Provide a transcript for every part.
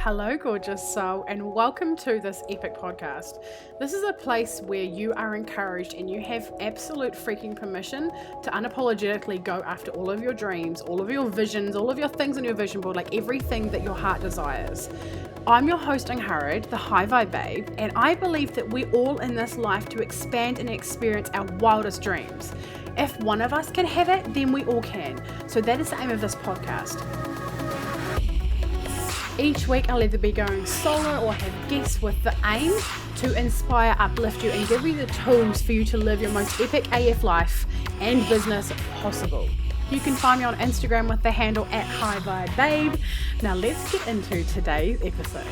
Hello, gorgeous soul, and welcome to this epic podcast. This is a place where you are encouraged and you have absolute freaking permission to unapologetically go after all of your dreams, all of your visions, all of your things on your vision board, like everything that your heart desires. I'm your host, Angharad, the High Vibe Babe, and I believe that we're all in this life to expand and experience our wildest dreams. If one of us can have it, then we all can. So that is the aim of this podcast. Each week I'll either be going solo or have guests with the aim to inspire, uplift you and give you the tools for you to live your most epic AF life and business possible. You can find me on Instagram with the handle @HighVibeBabe. Now let's get into today's episode.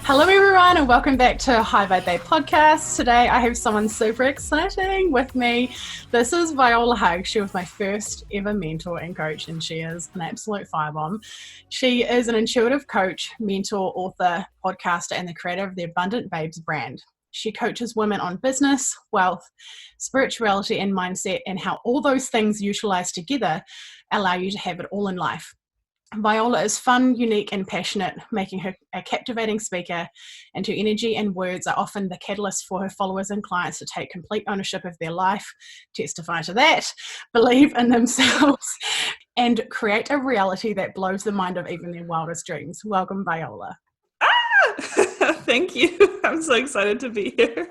Hello everyone and welcome back to High Vibe Babe podcast. Today I have someone super exciting with me. This is Viola. She was my first ever mentor and coach and she is an absolute firebomb. She is an intuitive coach, mentor, author, podcaster and the creator of the Abundant Babes brand. She coaches women on business, wealth, spirituality and mindset and how all those things utilized together allow you to have it all in life. Viola is fun, unique and passionate, making her a captivating speaker, and her energy and words are often the catalyst for her followers and clients to take complete ownership of their life, testify to that, believe in themselves, and create a reality that blows the mind of even their wildest dreams. Welcome, Viola. Thank you. I'm so excited to be here.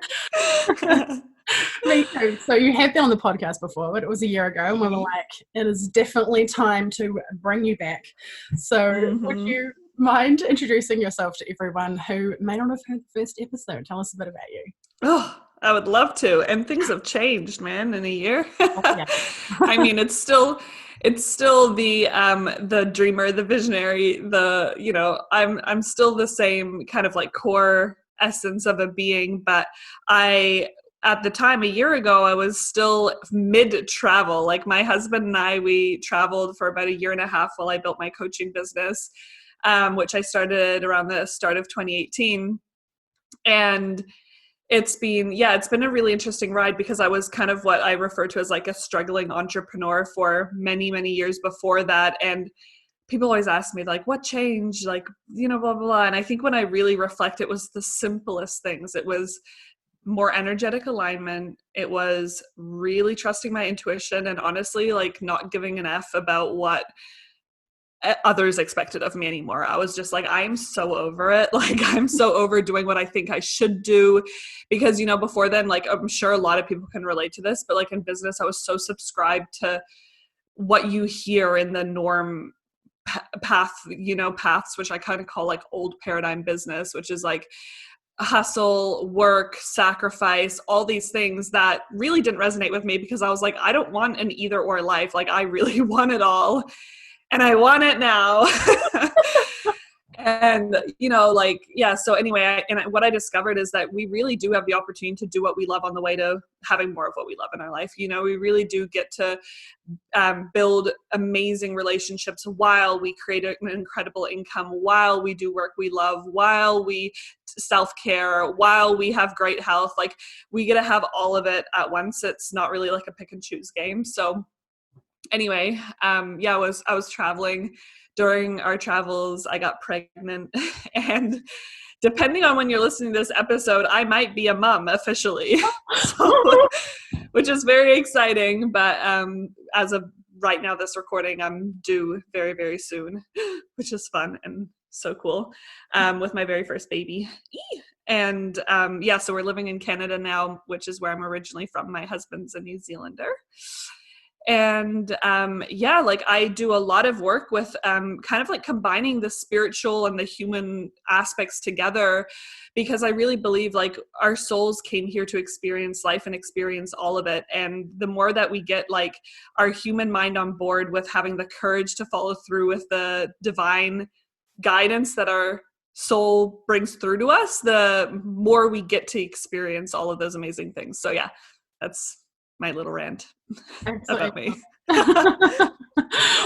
Me too. So you have been on the podcast before, but it was a year ago, and we were like, it is definitely time to bring you back. So would you mind introducing yourself to everyone who may not have heard the first episode? Tell us a bit about you. Oh, I would love to. And things have changed, man, in a year. Yeah. I mean, it's still the dreamer, the visionary, I'm still the same kind of like core essence of a being, but at the time, a year ago, I was still mid-travel. Like my husband and I, we traveled for about a year and a half while I built my coaching business, which I started around the start of 2018. And it's been a really interesting ride because I was kind of what I refer to as like a struggling entrepreneur for many, many years before that. And people always ask me like, what changed? Like, blah, blah, blah. And I think when I really reflect, it was the simplest things. It was more energetic alignment. It was really trusting my intuition and honestly, like not giving an F about what others expected of me anymore. I was just like, I'm so over it. Like, I'm so over doing what I think I should do because, before then, like, I'm sure a lot of people can relate to this, but like in business, I was so subscribed to what you hear in the norm paths, which I kind of call like old paradigm business, which is like hustle, work, sacrifice, all these things that really didn't resonate with me because I was like, I don't want an either or life. Like I really want it all and I want it now. And, so anyway, what I discovered is that we really do have the opportunity to do what we love on the way to having more of what we love in our life. We really do get to build amazing relationships while we create an incredible income, while we do work we love, while we self-care, while we have great health. Like we get to have all of it at once. It's not really like a pick and choose game. So anyway, I was traveling. During our travels, I got pregnant and depending on when you're listening to this episode, I might be a mom officially, which is very exciting. But as of right now, this recording, I'm due very, very soon, which is fun and so cool with my very first baby. And so we're living in Canada now, which is where I'm originally from. My husband's a New Zealander. And like I do a lot of work with kind of like combining the spiritual and the human aspects together because I really believe like our souls came here to experience life and experience all of it. And the more that we get like our human mind on board with having the courage to follow through with the divine guidance that our soul brings through to us, the more we get to experience all of those amazing things. So yeah, that's my little rant about me.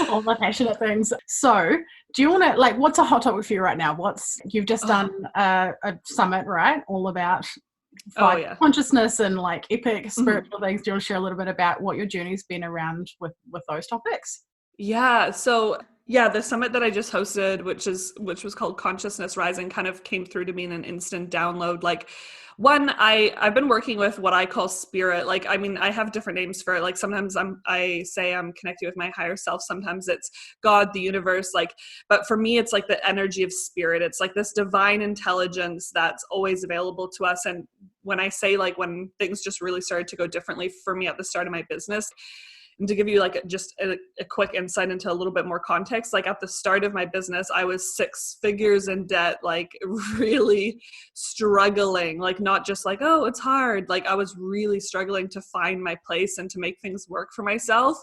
All the passionate things. So do you want to what's a hot topic for you right now? You've just done a summit, right? All about consciousness and like epic spiritual things. Do you want to share a little bit about what your journey's been around with those topics? Yeah. So Yeah, the summit that I just hosted, which was called Consciousness Rising, kind of came through to me in an instant download. Like, one, I've been working with what I call spirit. Like, I mean, I have different names for it. Like, sometimes I say I'm connecting with my higher self. Sometimes it's God, the universe. Like, but for me, it's like the energy of spirit. It's like this divine intelligence that's always available to us. And when I say, like, when things just really started to go differently for me at the start of my business, and to give you like just a quick insight into a little bit more context, like at the start of my business, I was 6 figures in debt, like really struggling, like not just like, oh, it's hard. Like I was really struggling to find my place and to make things work for myself.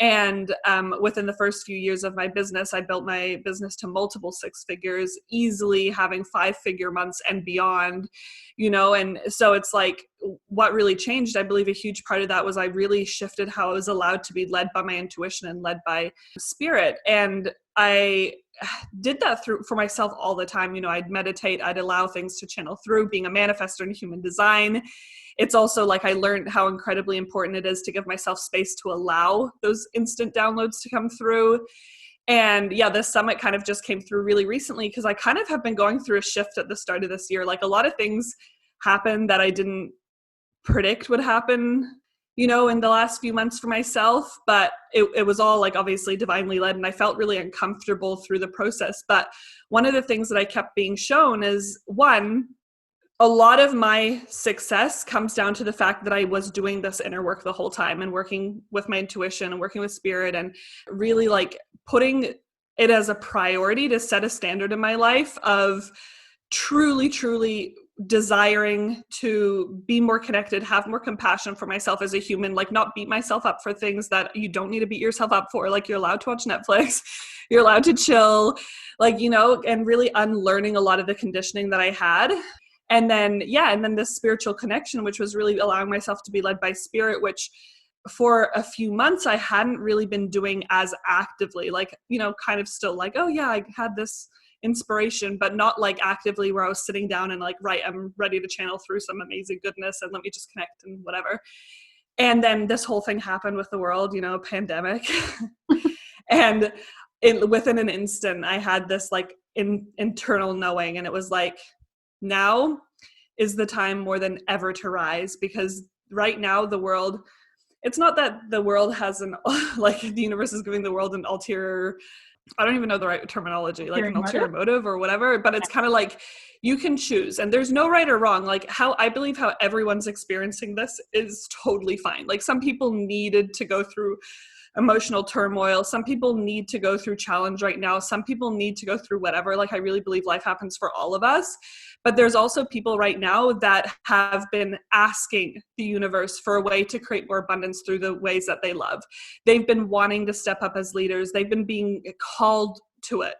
And within the first few years of my business, I built my business to multiple 6 figures, easily having 5-figure months and beyond, you know. And so it's like, what really changed, I believe a huge part of that was I really shifted how I was allowed to be led by my intuition and led by spirit. And I did that through for myself all the time. You know, I'd meditate, I'd allow things to channel through. Being a manifestor in human design, it's also like I learned how incredibly important it is to give myself space to allow those instant downloads to come through. And yeah, this summit kind of just came through really recently because I kind of have been going through a shift at the start of this year. Like a lot of things happened that I didn't predict would happen, you know, in the last few months for myself, but it was all like obviously divinely led, and I felt really uncomfortable through the process. But one of the things that I kept being shown is, one, a lot of my success comes down to the fact that I was doing this inner work the whole time and working with my intuition and working with spirit and really like putting it as a priority to set a standard in my life of truly desiring to be more connected, have more compassion for myself as a human, like not beat myself up for things that you don't need to beat yourself up for. Like you're allowed to watch Netflix, you're allowed to chill, like, you know, and really unlearning a lot of the conditioning that I had. And then, yeah, and then this spiritual connection, which was really allowing myself to be led by spirit, which for a few months I hadn't really been doing as actively, like, you know, kind of still like, oh yeah, I had this inspiration, but not like actively where I was sitting down and like, right, I'm ready to channel through some amazing goodness and let me just connect and whatever. And then this whole thing happened with the world, you know, pandemic. And within an instant, I had this like internal knowing, and it was like, now is the time more than ever to rise, because right now the world, it's not that the world has an, like the universe is giving the world an ulterior, I don't even know the right terminology, like an ulterior motive or whatever, but it's kind of like you can choose and there's no right or wrong. Like how I believe how everyone's experiencing this is totally fine. Like some people needed to go through emotional turmoil. Some people need to go through challenge right now. Some people need to go through whatever. Like I really believe life happens for all of us. But there's also people right now that have been asking the universe for a way to create more abundance through the ways that they love. They've been wanting to step up as leaders. They've been being called to it.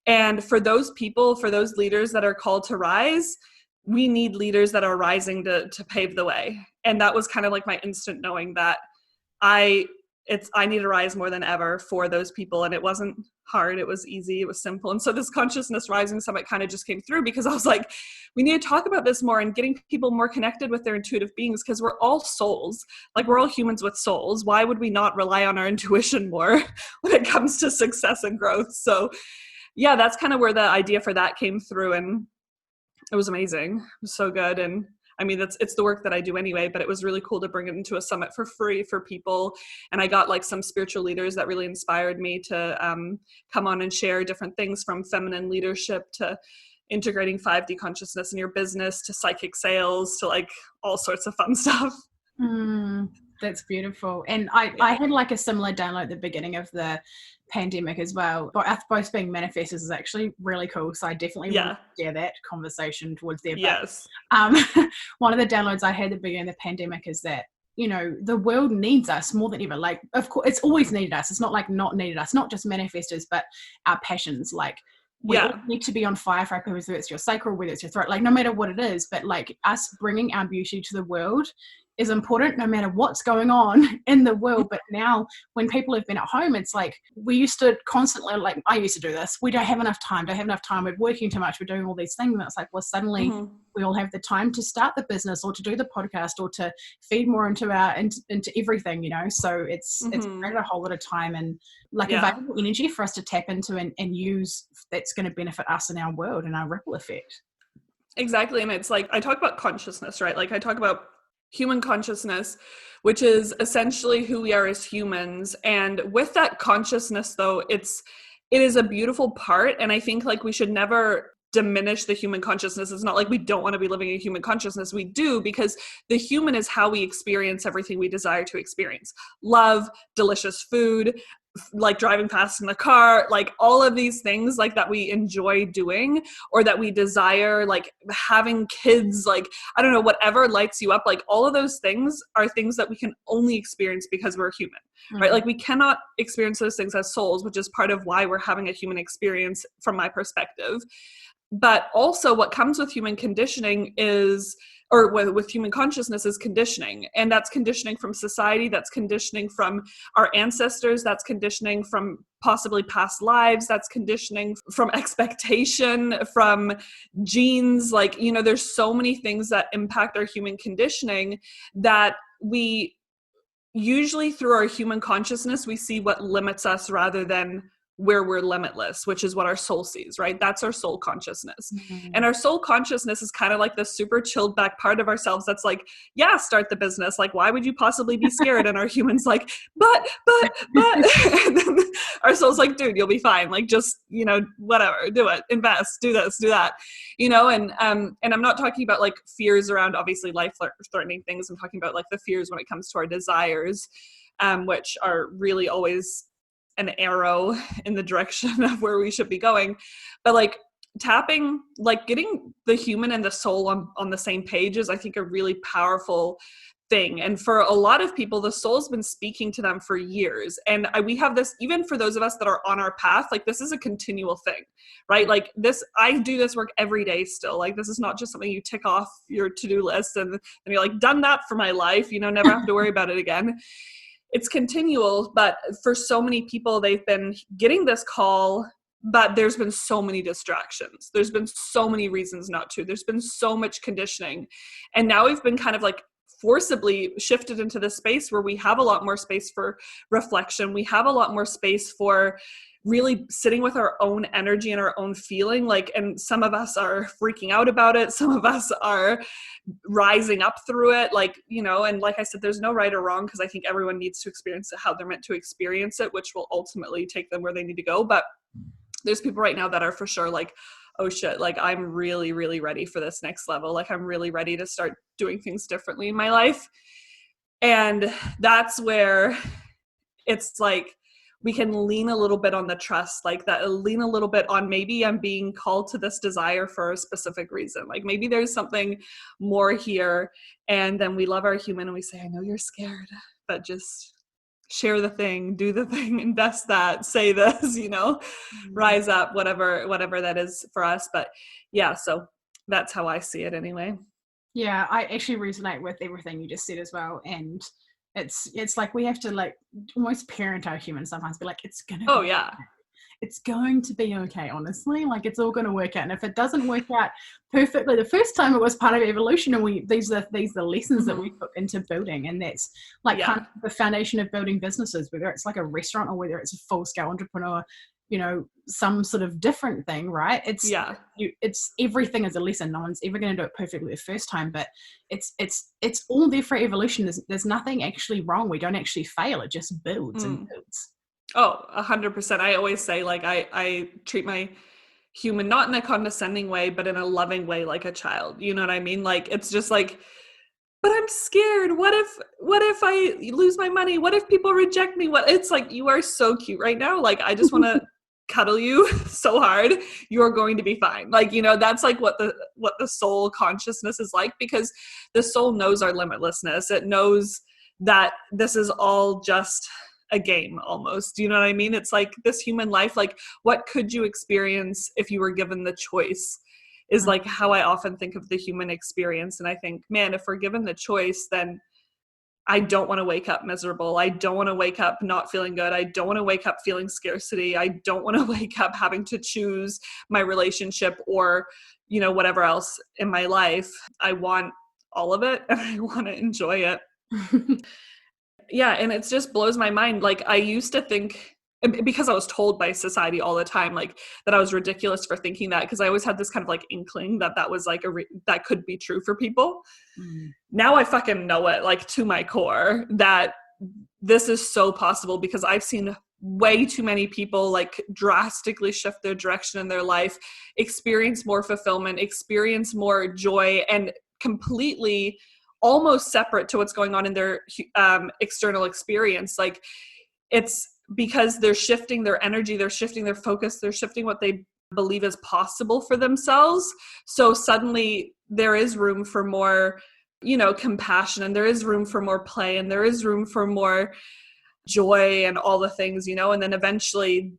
And for those people, for those leaders that are called to rise, we need leaders that are rising to pave the way. And that was kind of like my instant knowing that I need to rise more than ever for those people. And it wasn't hard. It was easy. It was simple. And so this Consciousness Rising Summit kind of just came through because I was like, we need to talk about this more and getting people more connected with their intuitive beings, because we're all souls. Like we're all humans with souls. Why would we not rely on our intuition more when it comes to success and growth? So yeah, that's kind of where the idea for that came through. And it was amazing. It was so good. And I mean, it's the work that I do anyway, but it was really cool to bring it into a summit for free for people. And I got like some spiritual leaders that really inspired me to come on and share different things, from feminine leadership to integrating 5D consciousness in your business to psychic sales to like all sorts of fun stuff. That's beautiful. And I had like a similar download at the beginning of the pandemic as well. But both being manifestors is actually really cool. So I definitely want to share that conversation towards there. Yes. But one of the downloads I had at the beginning of the pandemic is that, you know, the world needs us more than ever. Like, of course, it's always needed us. It's not like not needed us, not just manifestors, but our passions. Like, we all need to be on fire for our purpose, whether it's your sacral, whether it's your throat, like no matter what it is, but like us bringing our beauty to the world is important no matter what's going on in the world. But now when people have been at home, it's like we used to constantly, like I used to do this, we don't have enough time, we're working too much, we're doing all these things. And it's like, well, suddenly we all have the time to start the business or to do the podcast or to feed more into everything, you know. So it's created a whole lot of time and like available energy for us to tap into and use, that's going to benefit us in our world and our ripple effect. Exactly. And it's like, I talk about consciousness, right? Like I talk about human consciousness, which is essentially who we are as humans. And with that consciousness, though, it is a beautiful part. And I think like we should never diminish the human consciousness. It's not like we don't want to be living a human consciousness. We do, because the human is how we experience everything we desire to experience. Love, delicious food, like driving fast in the car, like all of these things like that we enjoy doing or that we desire, like having kids, like, I don't know, whatever lights you up, like all of those things are things that we can only experience because we're human, right? Like we cannot experience those things as souls, which is part of why we're having a human experience from my perspective. But also what comes with human conditioning is, or with human consciousness, is conditioning. And that's conditioning from society, that's conditioning from our ancestors, that's conditioning from possibly past lives, that's conditioning from expectation, from genes. Like, you know, there's so many things that impact our human conditioning that we usually, through our human consciousness, we see what limits us rather than where we're limitless, which is what our soul sees, right? That's our soul consciousness. And our soul consciousness is kind of like the super chilled back part of ourselves that's like, yeah, start the business. Like, why would you possibly be scared? And our human's like, but. And then our soul's like, dude, you'll be fine. Like, just, you know, whatever, do it, invest, do this, do that, you know? And I'm not talking about like fears around obviously life-threatening things. I'm talking about like the fears when it comes to our desires, which are really always an arrow in the direction of where we should be going. But like tapping, like getting the human and the soul on the same page is, I think, a really powerful thing. And for a lot of people, the soul's been speaking to them for years. And we have this, even for those of us that are on our path, like this is a continual thing, right? Like this, I do this work every day still. Like this is not just something you tick off your to-do list and you're like, done that for my life, you know, never have to worry about it again. It's continual, but for so many people, they've been getting this call, but there's been so many distractions. There's been so many reasons not to. There's been so much conditioning. And now we've been kind of like forcibly shifted into this space where we have a lot more space for reflection. We have a lot more space for really sitting with our own energy and our own feeling. Like, and some of us are freaking out about it. Some of us are rising up through it. Like, you know, and like I said, there's no right or wrong, because I think everyone needs to experience it how they're meant to experience it, which will ultimately take them where they need to go. But there's people right now that are for sure like, oh shit, like I'm really, really ready for this next level. Like I'm really ready to start doing things differently in my life. And that's where it's like, we can lean a little bit on the trust, like that, lean a little bit on maybe I'm being called to this desire for a specific reason. Like maybe there's something more here. And then we love our human and we say, I know you're scared, but just share the thing, do the thing, invest that, say this, you know, rise up, whatever that is for us. But yeah, so that's how I see it anyway. Yeah, I actually resonate with everything you just said as well. And it's like we have to like almost parent our humans sometimes, be like, it's gonna oh be yeah okay. It's going to be okay, honestly. Like it's all going to work out. And if it doesn't work out perfectly the first time, it was part of evolution, and these are the lessons that we put into building. And that's like kind of the foundation of building businesses, whether it's like a restaurant or whether it's a full-scale entrepreneur, you know, some sort of different thing, right? It's everything is a lesson. No one's ever going to do it perfectly the first time, but it's all there for evolution. There's nothing actually wrong. We don't actually fail. It just builds and builds. Oh, 100%. I always say, like, I treat my human not in a condescending way, but in a loving way, like a child. You know what I mean? Like, it's just like, but I'm scared. What if I lose my money? What if people reject me? It's like, you are so cute right now. Like, I just want to cuddle you so hard. You are going to be fine. Like, you know, that's like what the soul consciousness is like, because the soul knows our limitlessness. It knows that this is all just a game almost. You know what I mean? It's like this human life, like what could you experience if you were given the choice is like how I often think of the human experience. And I think, man, if we're given the choice, then I don't want to wake up miserable. I don't want to wake up not feeling good. I don't want to wake up feeling scarcity. I don't want to wake up having to choose my relationship or, whatever else in my life. I want all of it and I want to enjoy it. Yeah. And it just blows my mind. Like, I used to think, because I was told by society all the time, like, that I was ridiculous for thinking that, because I always had this kind of like inkling that was like that could be true for people. Now I fucking know it, like, to my core, that this is so possible, because I've seen way too many people like drastically shift their direction in their life, experience more fulfillment, experience more joy, and completely almost separate to what's going on in their external experience. Like, it's because they're shifting their energy, they're shifting their focus, they're shifting what they believe is possible for themselves. So suddenly there is room for more, compassion, and there is room for more play, and there is room for more joy and all the things, and then eventually,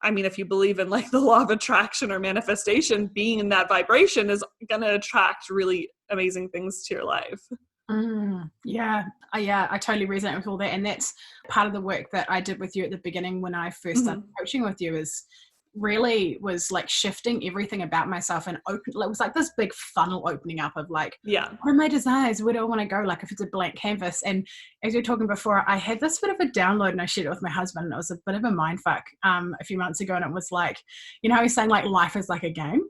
I mean, if you believe in like the law of attraction or manifestation, being in that vibration is going to attract really amazing things to your life. Yeah, I totally resonate with all that. And that's part of the work that I did with you at the beginning when I first started coaching with you, is really was like shifting everything about myself and it was like this big funnel opening up of like, what are my desires? Where do I want to go? Like, if it's a blank canvas. And as you were talking before, I had this bit of a download and I shared it with my husband, and it was a bit of a mind fuck a few months ago. And it was like, he's saying like life is like a game.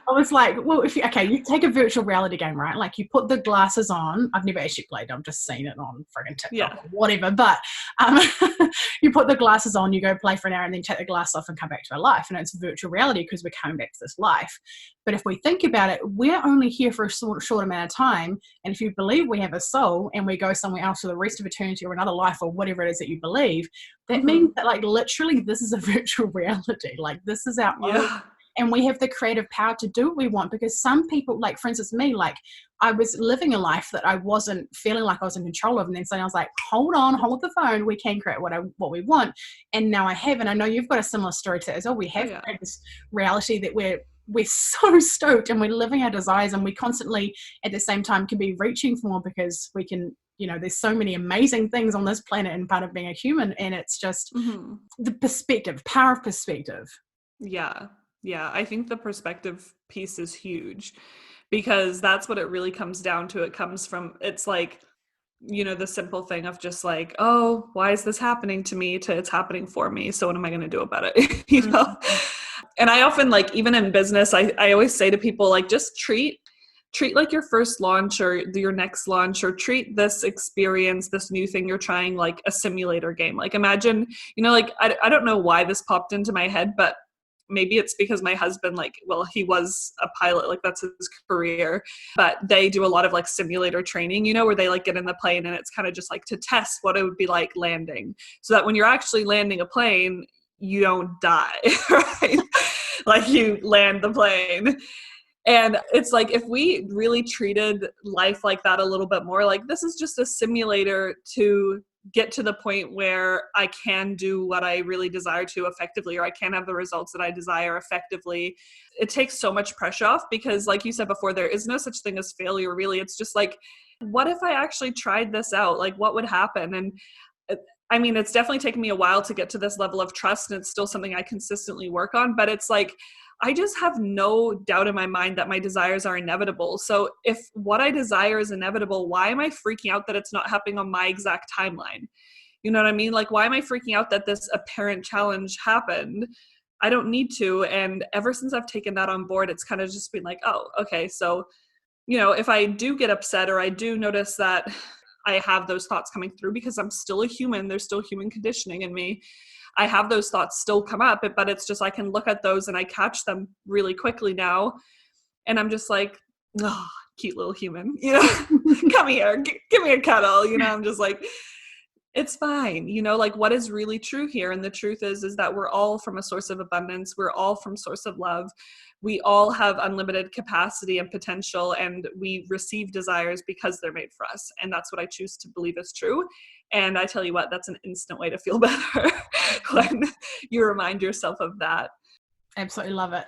I was like, well, you take a virtual reality game, right? Like, you put the glasses on. I've never actually played. I've just seen it on friggin' TikTok or whatever. But you put the glasses on, you go play for an hour, and then take the glass off and come back to our life. And it's virtual reality because we're coming back to this life. But if we think about it, we're only here for a short amount of time. And if you believe we have a soul and we go somewhere else for the rest of eternity or another life or whatever it is that you believe, that means that like literally this is a virtual reality. Like, this is our own. And we have the creative power to do what we want, because some people, like, for instance, me, like, I was living a life that I wasn't feeling like I was in control of. And then suddenly I was like, hold the phone. We can create what we want. And now I have, and I know you've got a similar story to that as well. We have this reality that we're so stoked and we're living our desires, and we constantly at the same time can be reaching for more, because we can, there's so many amazing things on this planet and part of being a human. And it's just the power of perspective. Yeah, I think the perspective piece is huge, because that's what it really comes down to. It comes from, it's like, the simple thing of just like, oh, why is this happening to me, to it's happening for me, so what am I going to do about it? And I often, like, even in business, I always say to people, like, just treat like your first launch or your next launch, or treat this experience, this new thing you're trying, like a simulator game. Like, imagine, like, I don't know why this popped into my head, but maybe it's because my husband, like, well, he was a pilot, like that's his career, but they do a lot of like simulator training, where they like get in the plane and it's kind of just like to test what it would be like landing, so that when you're actually landing a plane, you don't die, right? Like, you land the plane. And it's like, if we really treated life like that a little bit more, like, this is just a simulator to get to the point where I can do what I really desire to effectively, or I can have the results that I desire effectively. It takes so much pressure off, because like you said before, there is no such thing as failure, really. It's just like, what if I actually tried this out? Like, what would happen? And I mean, it's definitely taken me a while to get to this level of trust, and it's still something I consistently work on, but it's like, I just have no doubt in my mind that my desires are inevitable. So if what I desire is inevitable, why am I freaking out that it's not happening on my exact timeline? You know what I mean? Like, why am I freaking out that this apparent challenge happened? I don't need to. And ever since I've taken that on board, it's kind of just been like, oh, okay. So, if I do get upset, or I do notice that I have those thoughts coming through, because I'm still a human, there's still human conditioning in me, I have those thoughts still come up, but it's just, I can look at those and I catch them really quickly now. And I'm just like, oh, cute little human, come here, give me a cuddle. I'm just like, it's fine. Like, what is really true here? And the truth is that we're all from a source of abundance. We're all from source of love. We all have unlimited capacity and potential, and we receive desires because they're made for us. And that's what I choose to believe is true. And I tell you what, that's an instant way to feel better when you remind yourself of that. Absolutely love it.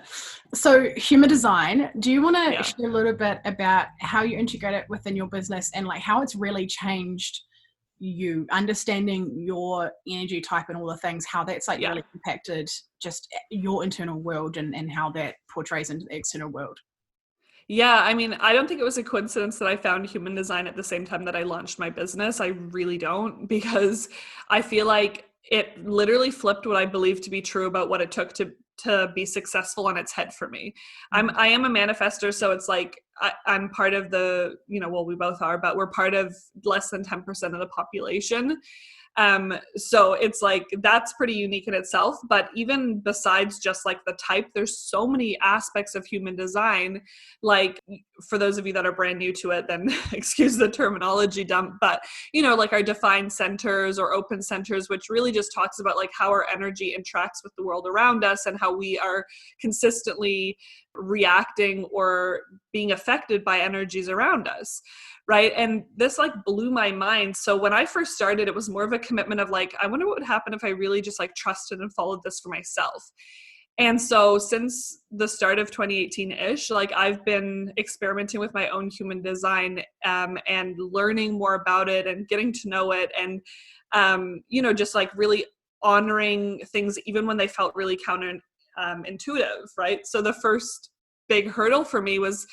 So, human design, do you want to share a little bit about how you integrate it within your business, and like how it's really changed you understanding your energy type and all the things, how that's like really impacted just your internal world and how that portrays into the external world. Yeah, I mean, I don't think it was a coincidence that I found human design at the same time that I launched my business. I really don't, because I feel like it literally flipped what I believed to be true about what it took to be successful on its head for me. I am a manifester, so it's like I'm part of the, well, we both are, but we're part of less than 10% of the population. So it's like, that's pretty unique in itself. But even besides just like the type, there's so many aspects of human design. Like, for those of you that are brand new to it, then excuse the terminology dump, but like our defined centers or open centers, which really just talks about like how our energy interacts with the world around us and how we are consistently reacting or being affected by energies around us. Right. And this like blew my mind. So when I first started, it was more of a commitment of like, I wonder what would happen if I really just like trusted and followed this for myself. And so since the start of 2018-ish, like I've been experimenting with my own human design, and learning more about it and getting to know it. And, just like really honoring things, even when they felt really intuitive. Right. So the first big hurdle for me was,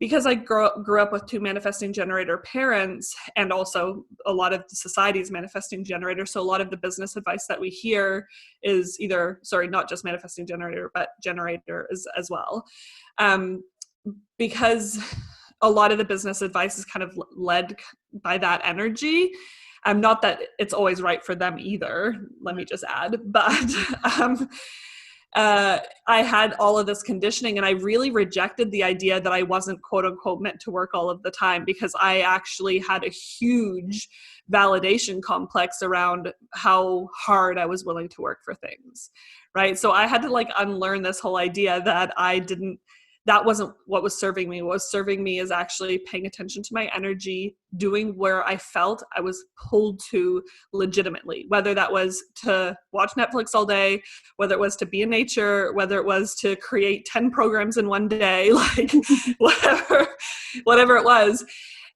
because I grew up with two manifesting generator parents, and also a lot of society's manifesting generator. So a lot of the business advice that we hear is not just manifesting generator, but generator as well. Because a lot of the business advice is kind of led by that energy. Not that it's always right for them either, let me just add, but I had all of this conditioning, and I really rejected the idea that I wasn't quote unquote meant to work all of the time, because I actually had a huge validation complex around how hard I was willing to work for things. Right. So I had to like unlearn this whole idea that that wasn't what was serving me. What was serving me is actually paying attention to my energy, doing where I felt I was pulled to legitimately, whether that was to watch Netflix all day, whether it was to be in nature, whether it was to create 10 programs in one day, like whatever it was.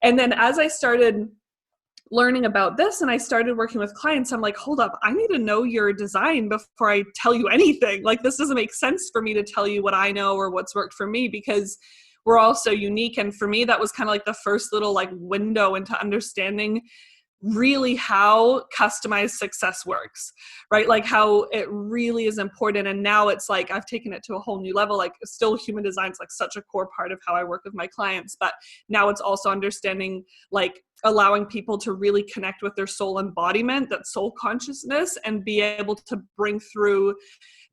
And then as I started learning about this and I started working with clients, I'm like, hold up, I need to know your design before I tell you anything. Like, this doesn't make sense for me to tell you what I know or what's worked for me, because we're all so unique. And for me, that was kind of like the first little like window into understanding really how customized success works, right? Like how it really is important. And now it's like, I've taken it to a whole new level. Like, still human design is like such a core part of how I work with my clients, but now it's also understanding, like allowing people to really connect with their soul embodiment, that soul consciousness, and be able to bring through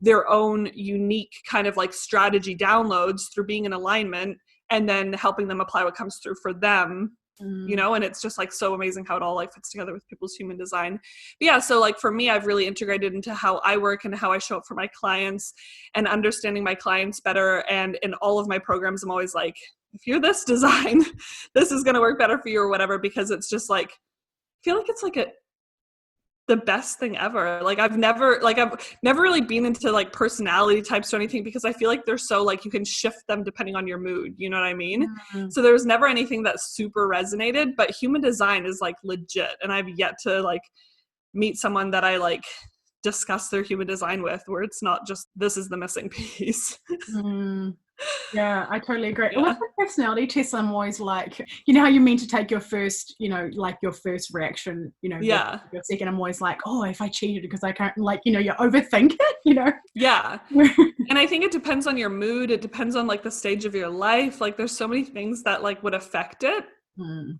their own unique kind of like strategy downloads through being in alignment, and then helping them apply what comes through for them. And it's just like so amazing how it all like fits together with people's human design. But yeah, so like for me, I've really integrated into how I work and how I show up for my clients, and understanding my clients better. And in all of my programs, I'm always like, if you're this design, this is going to work better for you or whatever, because it's just like, I feel like it's like the best thing ever. Like I've never really been into like personality types or anything, because I feel like they're so like, you can shift them depending on your mood. You know what I mean? Mm-hmm. So there was never anything that super resonated, but human design is like legit. And I've yet to like meet someone that I like discuss their human design with, where it's not just, this is the missing piece. Yeah, I totally agree. Yeah. With the personality test, I'm always like, how you mean to take your first, like your first reaction, yeah, your second, I'm always like, oh, if I cheated because I can't, like, you overthink it, Yeah. And I think it depends on your mood. It depends on like the stage of your life. Like there's so many things that like would affect it.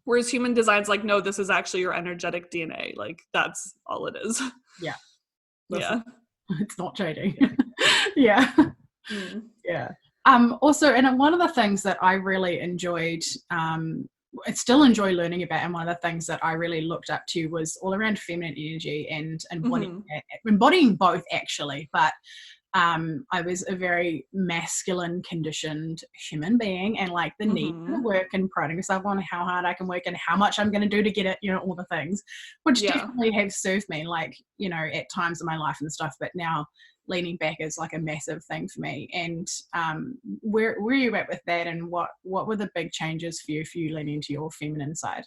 Whereas human design's like, no, this is actually your energetic DNA. Like that's all it is. Yeah. Listen, yeah. It's not cheating. Yeah. Yeah. Also, and one of the things that I really enjoyed, I still enjoy learning about, and one of the things that I really looked up to was all around feminine energy and embodying both, actually. But I was a very masculine conditioned human being, and like the need to work and priding myself on how hard I can work and how much I'm going to do to get it, all the things, which definitely have served me, like, at times in my life and stuff. But now leaning back is like a massive thing for me. And where are you at with that, and what were the big changes for you leaning into your feminine side?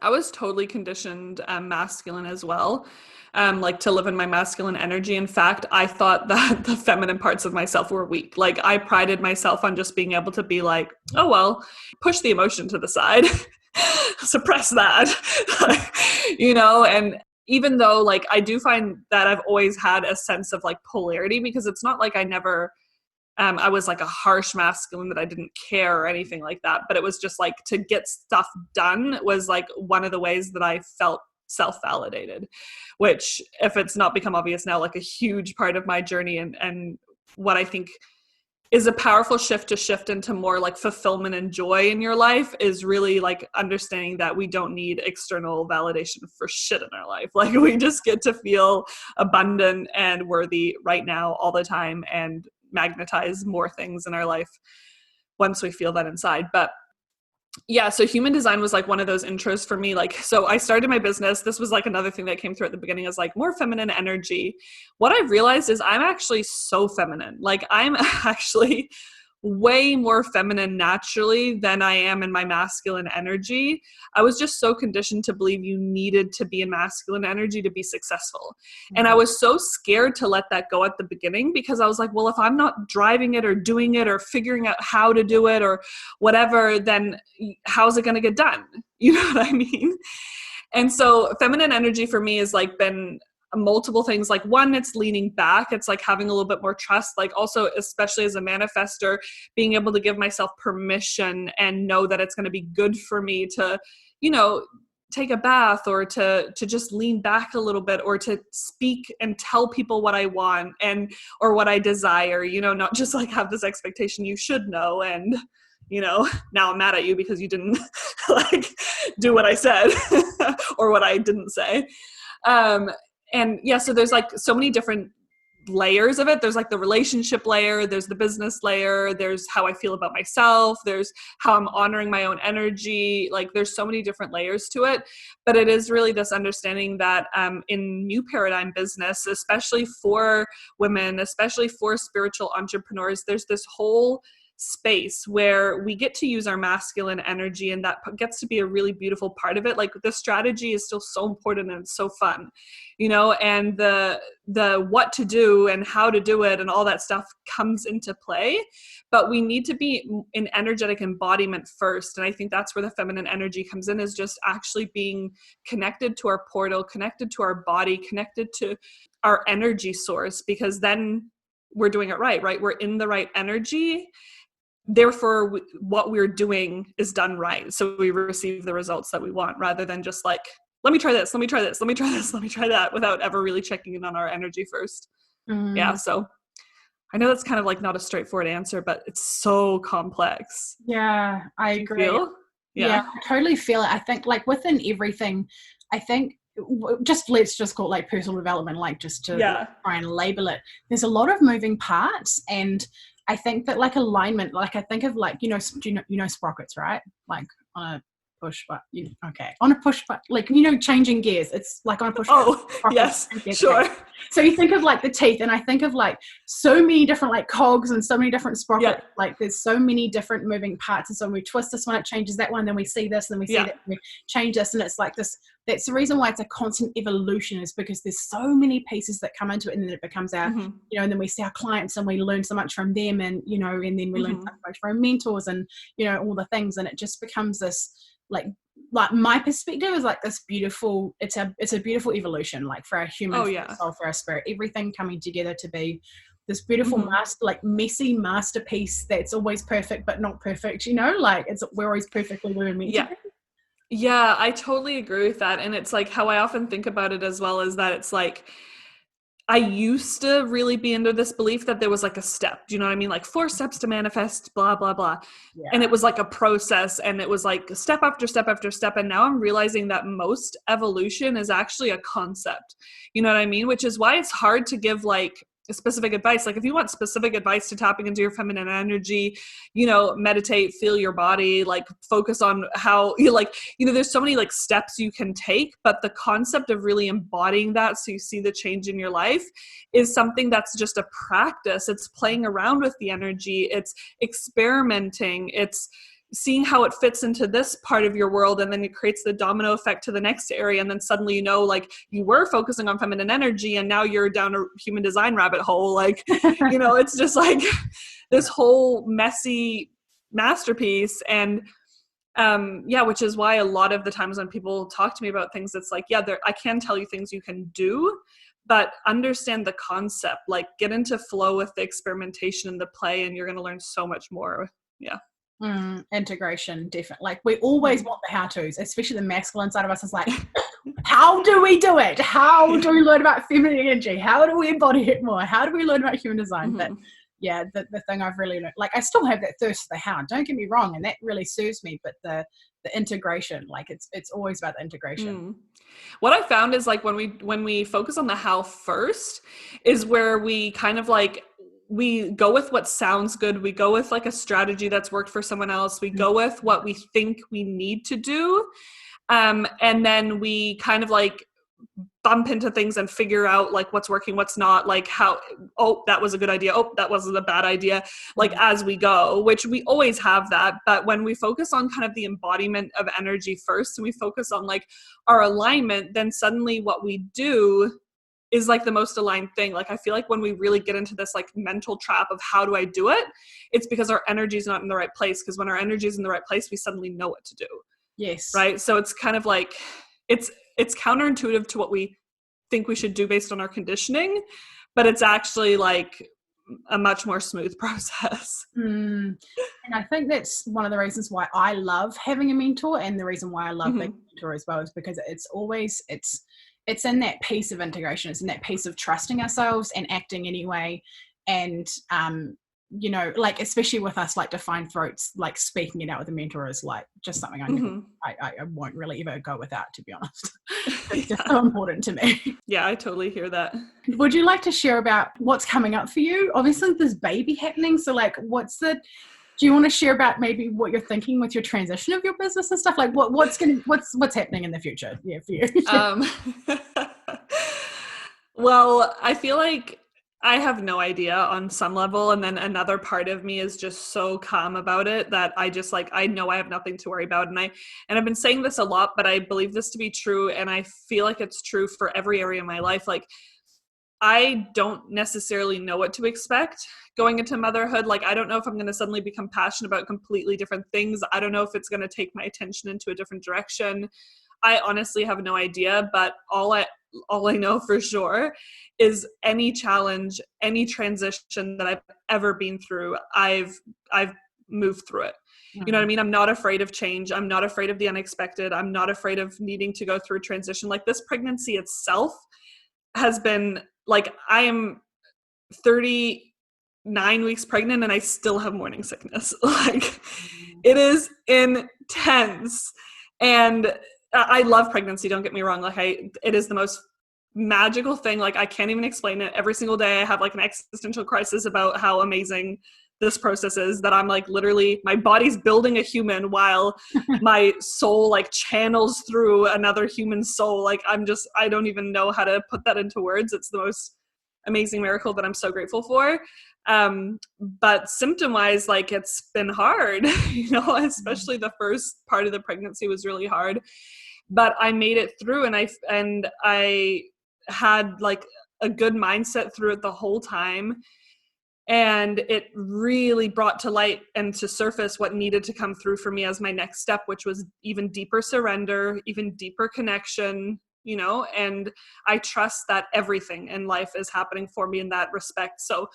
I was totally conditioned masculine as well, like to live in my masculine energy. In fact, I thought that the feminine parts of myself were weak. Like I prided myself on just being able to be like, oh, well, push the emotion to the side, suppress that, and even though like I do find that I've always had a sense of like polarity, because it's not like I was like a harsh masculine that I didn't care or anything like that. But it was just like to get stuff done was like one of the ways that I felt self-validated, which, if it's not become obvious now, like a huge part of my journey, and what I think is a powerful shift into more like fulfillment and joy in your life, is really like understanding that we don't need external validation for shit in our life. Like we just get to feel abundant and worthy right now all the time, and magnetize more things in our life once we feel that inside. But yeah, so human design was like one of those intros for me. Like, so I started my business. This was like another thing that came through at the beginning, is like more feminine energy. What I've realized is I'm actually so feminine. Like I'm actually way more feminine naturally than I am in my masculine energy. I was just so conditioned to believe you needed to be in masculine energy to be successful. Mm-hmm. And I was so scared to let that go at the beginning, because I was like, well, if I'm not driving it or doing it or figuring out how to do it or whatever, then how's it going to get done? You know what I mean? And so feminine energy for me has like been multiple things. Like one, it's leaning back. It's like having a little bit more trust. Like also, especially as a manifester, being able to give myself permission and know that it's going to be good for me to, take a bath, or to just lean back a little bit, or to speak and tell people what I want or what I desire, not just like have this expectation you should know. And, now I'm mad at you because you didn't like do what I said or what I didn't say. And yeah, so there's like so many different layers of it. There's like the relationship layer, there's the business layer, there's how I feel about myself, there's how I'm honoring my own energy. Like there's so many different layers to it. But it is really this understanding that in new paradigm business, especially for women, especially for spiritual entrepreneurs, there's this whole space where we get to use our masculine energy, and that gets to be a really beautiful part of it. Like the strategy is still so important and it's so fun, and the what to do and how to do it and all that stuff comes into play. But we need to be in energetic embodiment first. And I think that's where the feminine energy comes in, is just actually being connected to our portal, connected to our body, connected to our energy source, because then we're doing it right? We're in the right energy. Therefore, what we're doing is done right. So we receive the results that we want, rather than just like, let me try this, let me try this, let me try this, let me try that, without ever really checking in on our energy first. Yeah. So I know that's kind of like not a straightforward answer, but it's so complex. Yeah, I agree. Yeah, I totally feel it. I think like within everything, I think let's just call it like personal development, like just to try and label it. There's a lot of moving parts, and I think that like alignment, like I think of like, sprockets, right? Like on a push button, on a push button, like, changing gears. It's like on a push button. Yes, sure. So you think of like the teeth, and I think of like so many different like cogs and so many different sprockets. Yeah. Like there's so many different moving parts. And so when we twist this one, it changes that one. Then we see this, and then we see that, and we change this. And it's like this. That's the reason why it's a constant evolution, is because there's so many pieces that come into it, and then it becomes our, and then we see our clients and we learn so much from them, and, and then we learn so much from our mentors and, all the things. And it just becomes this, like my perspective is like this beautiful, it's a beautiful evolution, like for our human soul, for our spirit, everything coming together to be this beautiful messy masterpiece that's always perfect but not perfect, like we're always perfectly where we're meant to be. Yeah, I totally agree with that. And it's like how I often think about it as well, is that it's like I used to really be under this belief that there was like a step, do you know what I mean? Like 4 steps to manifest, blah, blah, blah. Yeah. And it was like a process, and it was like step after step after step. And now I'm realizing that most evolution is actually a concept, you know what I mean? Which is why it's hard to give like specific advice. Like if you want specific advice to tapping into your feminine energy, meditate, feel your body, like focus on how you there's so many like steps you can take, but the concept of really embodying that so you see the change in your life is something that's just a practice. It's playing around with the energy. It's experimenting. It's seeing how it fits into this part of your world, and then it creates the domino effect to the next area, and then suddenly like you were focusing on feminine energy and now you're down a human design rabbit hole, like it's just like this whole messy masterpiece. And which is why a lot of the times when people talk to me about things, it's like, I can tell you things you can do, but understand the concept, like get into flow with the experimentation and the play, and you're going to learn so much more. Integration, definitely. Like we always want the how-tos, especially the masculine side of us is like, how do we do it? How do we learn about feminine energy? How do we embody it more? How do we learn about human design? But the thing I've really learned, like I still have that thirst for the how, don't get me wrong, and that really serves me, but the integration, like it's always about the integration. What I found is like when we focus on the how first is where we kind of like, we go with what sounds good. We go with like a strategy that's worked for someone else. We go with what we think we need to do. And then we kind of like bump into things and figure out like what's working, what's not, like how, that was a good idea. That wasn't a bad idea. Like as we go, which we always have that. But when we focus on kind of the embodiment of energy first, and we focus on like our alignment, then suddenly what we do is like the most aligned thing. Like I feel like when we really get into this like mental trap of how do I do it, it's because our energy is not in the right place. Because when our energy is in the right place, we suddenly know what to do. Yes. Right. So it's kind of like, it's counterintuitive to what we think we should do based on our conditioning, but it's actually like a much more smooth process. And I think that's one of the reasons why I love having a mentor, and the reason why I love being a mentor as well is because it's always, it's in that piece of integration. It's in that piece of trusting ourselves and acting anyway. And, like, especially with us, like defined throats, like speaking it out with a mentor is like just something I won't really ever go without, to be honest. It's just so important to me. Yeah, I totally hear that. Would you like to share about what's coming up for you? Obviously there's baby happening. So like, do you want to share about maybe what you're thinking with your transition of your business and stuff? Like what's happening in the future? Yeah, for you. Well, I feel like I have no idea on some level. And then another part of me is just so calm about it that I just like, I know I have nothing to worry about. And I've been saying this a lot, but I believe this to be true. And I feel like it's true for every area of my life. Like I don't necessarily know what to expect going into motherhood. Like, I don't know if I'm going to suddenly become passionate about completely different things. I don't know if it's going to take my attention into a different direction. I honestly have no idea, but all I know for sure is any challenge, any transition that I've ever been through, I've moved through it. You know what I mean? I'm not afraid of change. I'm not afraid of the unexpected. I'm not afraid of needing to go through a transition. Like this pregnancy itself has been like, I am 39 weeks pregnant and I still have morning sickness. Like it is intense. And I love pregnancy. Don't get me wrong. Like it is the most magical thing. Like I can't even explain it. Every single day I have like an existential crisis about how amazing this process is, that I'm like literally my body's building a human while my soul like channels through another human soul. Like I don't even know how to put that into words. It's the most amazing miracle that I'm so grateful for. But symptom wise, like it's been hard, especially the first part of the pregnancy was really hard, but I made it through, and I had like a good mindset through it the whole time. And it really brought to light and to surface what needed to come through for me as my next step, which was even deeper surrender, even deeper connection, and I trust that everything in life is happening for me in that respect. So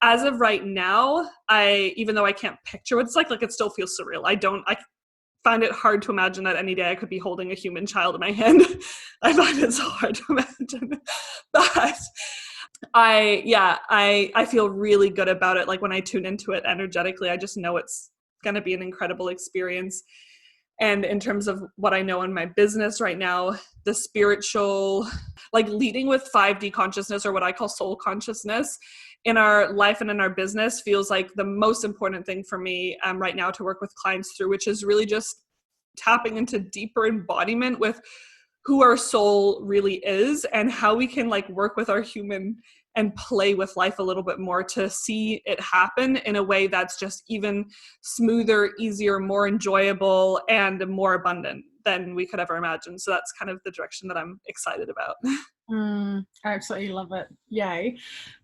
as of right now, even though I can't picture what it's like it still feels surreal. I find it hard to imagine that any day I could be holding a human child in my hand. I find it so hard to imagine, but I feel really good about it. Like when I tune into it energetically, I just know it's going to be an incredible experience. And in terms of what I know in my business right now, the spiritual, like leading with 5D consciousness, or what I call soul consciousness in our life and in our business, feels like the most important thing for me right now to work with clients through, which is really just tapping into deeper embodiment with who our soul really is and how we can like work with our human and play with life a little bit more to see it happen in a way that's just even smoother, easier, more enjoyable, and more abundant than we could ever imagine. So that's kind of the direction that I'm excited about. I absolutely love it. Yay.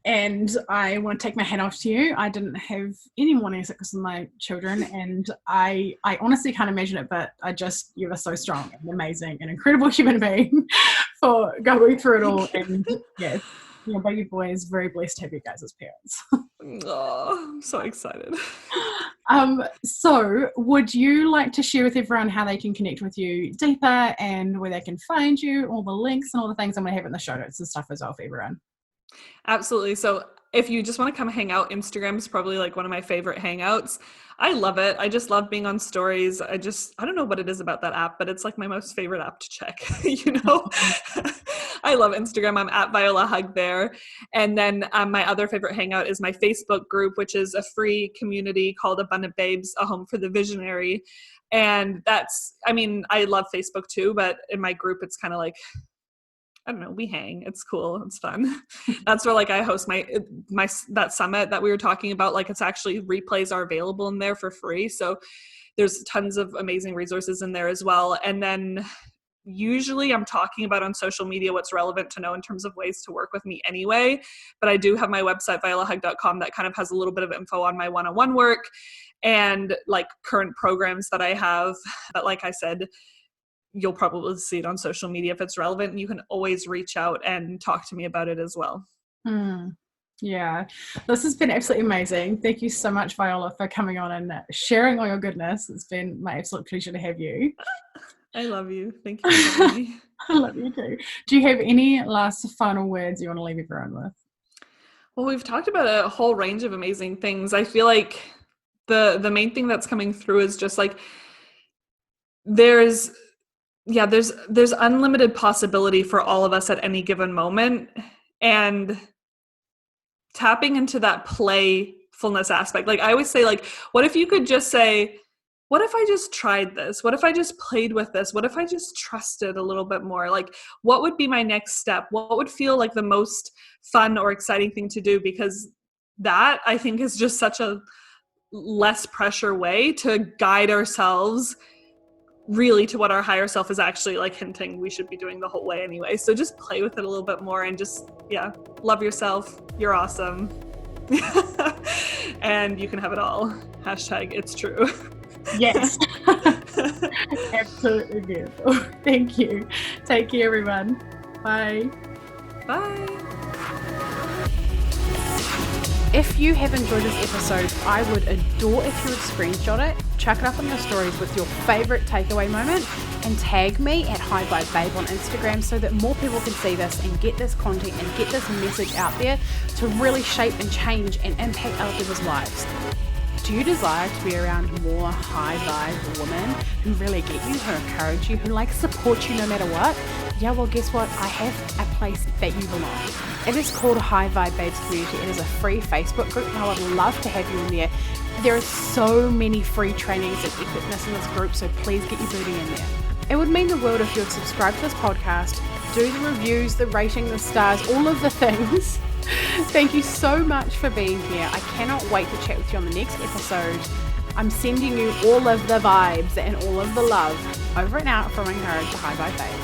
And I want to take my hat off to you. I didn't have any morning sickness with my children, and I honestly can't imagine it, but you are so strong and amazing and incredible human being for going through it all. And yeah, your baby boy is very blessed to have you guys as parents. Oh, I'm so excited. So would you like to share with everyone how they can connect with you deeper and where they can find you, all the links and all the things I'm going to have in the show notes and stuff as well for everyone? Absolutely. So if you just want to come hang out, Instagram is probably like one of my favorite hangouts. I love it. I just love being on stories. I don't know what it is about that app, but it's like my most favorite app to check, I love Instagram. I'm at Viola Hug there. And then my other favorite hangout is my Facebook group, which is a free community called Abundant Babes, a home for the visionary. And I love Facebook too, but in my group, it's kind of like, I don't know, we hang. It's cool. It's fun. That's where I host that summit that we were talking about. It's actually replays are available in there for free. So there's tons of amazing resources in there as well. And then usually I'm talking about on social media what's relevant to know in terms of ways to work with me anyway. But I do have my website, violahug.com, that kind of has a little bit of info on my one-on-one work and current programs that I have. But like I said, you'll probably see it on social media if it's relevant, and you can always reach out and talk to me about it as well. Yeah, this has been absolutely amazing. Thank you so much, Viola, for coming on and sharing all your goodness. It's been my absolute pleasure to have you. I love you. Thank you for having me. I love you too. Do you have any last final words you want to leave everyone with? Well, we've talked about a whole range of amazing things. I feel like the main thing that's coming through is just there's unlimited possibility for all of us at any given moment, and tapping into that playfulness aspect. I always say, what if you could just say, what if I just tried this? What if I just played with this? What if I just trusted a little bit more? What would be my next step? What would feel like the most fun or exciting thing to do? Because that, I think, is just such a less pressure way to guide ourselves really to what our higher self is actually hinting we should be doing the whole way anyway. So just play with it a little bit more and just, love yourself. You're awesome. And you can have it all. # it's true. Yes. Absolutely beautiful. Thank you. Take care, everyone. Bye. Bye. If you have enjoyed this episode, I would adore if you would screenshot it, chuck it up on your stories with your favorite takeaway moment, and tag me at HiVibeBabe on Instagram so that more people can see this and get this content and get this message out there to really shape and change and impact other people's lives. Do you desire to be around more high vibe women who really get you, who encourage you, who support you no matter what? Yeah, well, guess what? I have a place that you belong. It is called High Vibe Babes Community. It is a free Facebook group, and I would love to have you in there. There are so many free trainings and epicness in this group, so please get your booty in there. It would mean the world if you would subscribe to this podcast, do the reviews, the rating, the stars, all of the things. Thank you so much for being here. I cannot wait to chat with you on the next episode. I'm sending you all of the vibes and all of the love. Over and out from Angharad to High Vibe Babe.